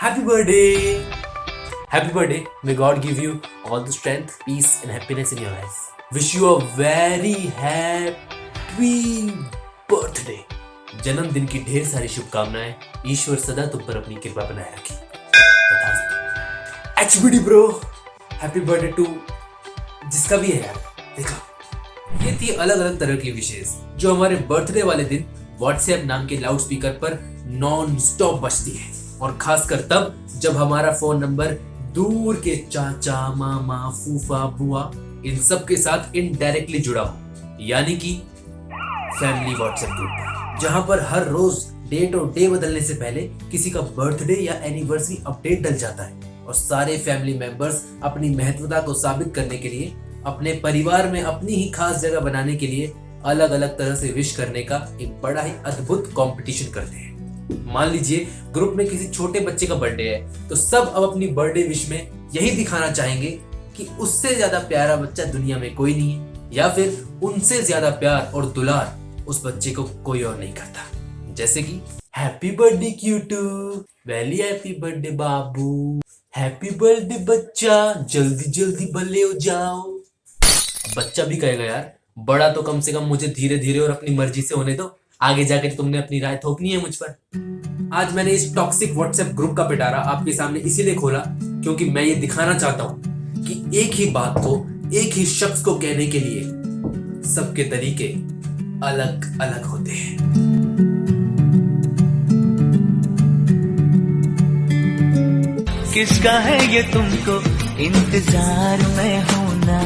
Happy birthday! Happy birthday. May God give you all the strength, peace, and happiness in your life. Wish you a very happy birthday. जन्मदिन की ढेर सारी शुभकामनाएं. ईश्वर सदा तुम पर अपनी कृपा बनाए रखे. HBD ब्रो. हैप्पी बर्थडे टू जिसका भी है यार. देखा, ये थी अलग अलग तरह की विशेष जो हमारे बर्थडे वाले दिन व्हाट्सएप नाम के लाउड स्पीकर पर नॉन स्टॉप बजती है, और खासकर तब जब हमारा फोन नंबर दूर के चाचा, मामा, फूफा, बुआ इन सब के साथ इनडायरेक्टली जुड़ा हो, यानी कि फैमिली व्हाट्सएप ग्रुप, जहां पर हर रोज डेट और डे बदलने से पहले किसी का बर्थडे या एनिवर्सरी अपडेट डल जाता है, और सारे फैमिली मेंबर्स अपनी महत्वता को साबित करने के लिए, अपने परिवार में अपनी ही खास जगह बनाने के लिए अलग अलग तरह से विश करने का एक बड़ा ही अद्भुत कंपटीशन करते हैं। मान लीजिए ग्रुप में किसी छोटे बच्चे का बर्थडे है, तो सब अब अपनी बर्थडे विश में यही दिखाना चाहेंगे कि उससे ज्यादा प्यारा बच्चा दुनिया में कोई नहीं है, या फिर उनसे ज्यादा प्यार और दुलार उस बच्चे को कोई और नहीं करता। जैसे कि हैप्पी बर्थडे क्यूटू, वेरी हैप्पी बर्थडे बाबू, हैप्पी बर्थडे बच्चा, जल्दी जल्दी बल्ले हो जाओ। बच्चा भी कहेगा यार, बड़ा तो कम से कम मुझे धीरे धीरे और अपनी मर्जी से होने दो, आगे जाके तुमने अपनी राय थोपनी है मुझ पर। आज मैंने इस टॉक्सिक व्हाट्सएप ग्रुप का पिटारा आपके सामने इसीलिए खोला क्योंकि मैं ये दिखाना चाहता हूं कि एक ही बात को एक ही शख्स को कहने के लिए सबके तरीके अलग अलग होते हैं। किसका है ये तुमको इंतजार में होना।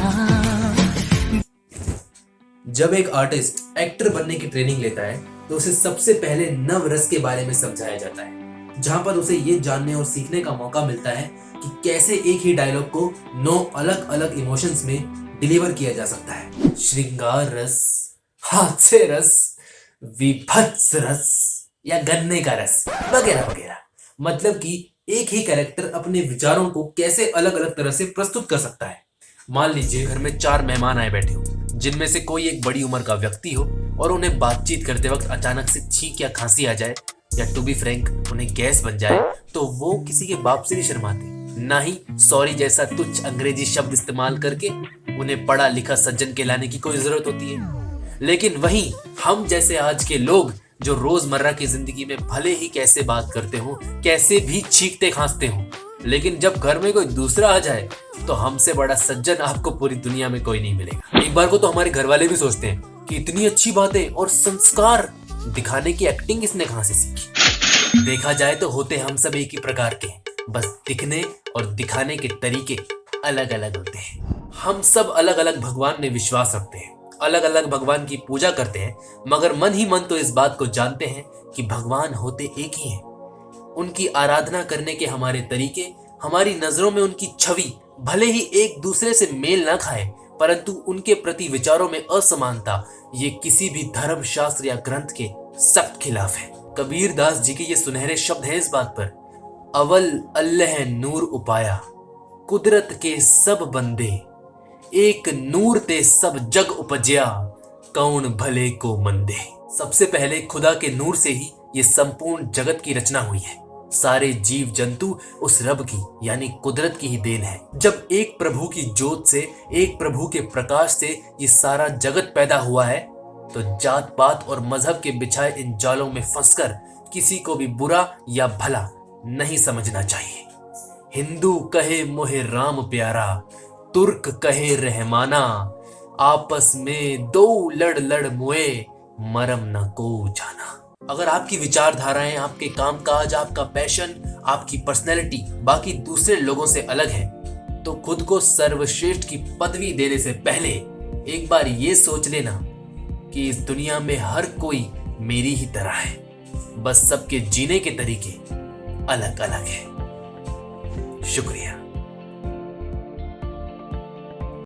जब एक आर्टिस्ट एक्टर बनने की ट्रेनिंग लेता है तो उसे सबसे पहले नव रस के बारे में समझाया जाता है, जहां पर उसे ये जानने और सीखने का मौका मिलता है कि कैसे एक ही डायलॉग को 9 अलग अलग इमोशंस में डिलीवर किया जा सकता है। श्रृंगार रस, हास्य रस, विभत्स रस या गन्ने का रस वगैरह वगैरह। मतलब कि एक ही कैरेक्टर अपने विचारों को कैसे अलग अलग तरह से प्रस्तुत कर सकता है। मान लीजिए घर में 4 मेहमान आए बैठे हो, जिनमें से कोई एक बड़ी उम्र का व्यक्ति हो और उन्हें बातचीत करते वक्त अचानक से छींक या खांसी आ जाए, या टू बी फ्रैंक उन्हें गैस बन जाए, तो वो किसी के बाप से नहीं शर्माते, ना ही सॉरी जैसा तुच्छ अंग्रेजी शब्द इस्तेमाल करके उन्हें पढ़ा लिखा सज्जन कहलाने की कोई जरूरत होती है। लेकिन वहीं हम जैसे आज के लोग जो रोजमर्रा की जिंदगी में भले ही कैसे बात करते हो, कैसे भी छींकते खांसते हो, लेकिन जब घर में कोई दूसरा आ जाए तो हमसे बड़ा सज्जन आपको पूरी दुनिया में कोई नहीं मिलेगा। एक बार को तो हमारे घर वाले भी सोचते हैं कि इतनी अच्छी बातें और संस्कार दिखाने की एक्टिंग इसने कहां से सीखी। देखा जाए तो होते हम सब एक ही प्रकार के हैं, बस दिखने और दिखाने के तरीके अलग अलग होते हैं। हम सब अलग अलग भगवान में विश्वास रखते हैं, अलग अलग भगवान की पूजा करते हैं, मगर मन ही मन तो इस बात को जानते हैं कि भगवान होते एक ही हैं। उनकी आराधना करने के हमारे तरीके, हमारी नजरों में उनकी छवि भले ही एक दूसरे से मेल ना खाए, परंतु उनके प्रति विचारों में असमानता ये किसी भी धर्म शास्त्र या ग्रंथ के सख्त खिलाफ है। कबीर दास जी के ये सुनहरे शब्द हैं इस बात पर, अवल अल्लाह नूर उपाया, कुदरत के सब बंदे, एक नूर ते सब जग उपजया, कौन भले को मंदे। सबसे पहले खुदा के नूर से ही ये संपूर्ण जगत की रचना हुई है। सारे जीव जंतु उस रब की यानी कुदरत की ही देन है। जब एक प्रभु की जोत से, एक प्रभु के प्रकाश से ये सारा जगत पैदा हुआ है, तो जात पात और मजहब के बिछाए इन जालों में फंसकर किसी को भी बुरा या भला नहीं समझना चाहिए। हिंदू कहे मोहे राम प्यारा, तुर्क कहे रहमाना, आपस में दो लड़ लड़ मुए, मरम न को जाना। अगर आपकी विचारधाराएं, आपके कामकाज, आपका पैशन, आपकी पर्सनैलिटी बाकी दूसरे लोगों से अलग है, तो खुद को सर्वश्रेष्ठ की पदवी देने से पहले एक बार ये सोच लेना कि इस दुनिया में हर कोई मेरी ही तरह है, बस सबके जीने के तरीके अलग अलग है। शुक्रिया।